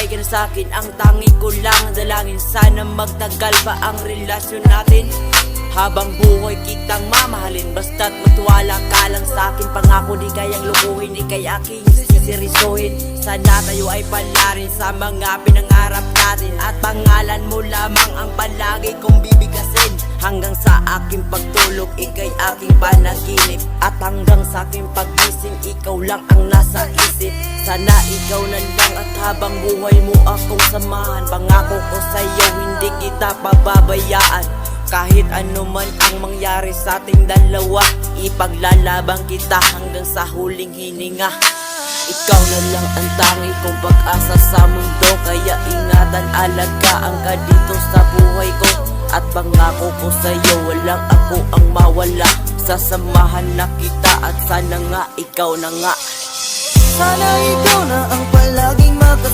Magbigay ka na sa'kin, ang tangi ko lang dalangin, sana magtagal pa ang relasyon natin. Habang buhay kitang mamahalin, basta't magtiwala ka lang sa'kin. Pangako di kayang lukuhin, di kaya aking siseryosohin. Sana tayo ay palarin sa mga pinangarap natin, at pangalan mo lamang ang palagi kong bibigkasin. Hanggang sa aking pagtulog, ika'y aking panaginip, at hanggang sa aking paggising, ikaw lang ang nasa isip. Sana ikaw na lang, at habang buhay mo akong samahan. Pangako ko sa'yo, hindi kita pababayaan. Kahit ano man ang mangyari sa ating dalawa, ipaglalabang kita hanggang sa huling hininga. Ikaw na lang ang tangi kong pag-asa sa mundo, kaya ingatan, alagaan ka dito sa buhay ko. At pangako ko sa'yo, walang ako ang mawala. Sasamahan na kita, at sana nga ikaw na nga. Sana ikaw na ang palaging makasama.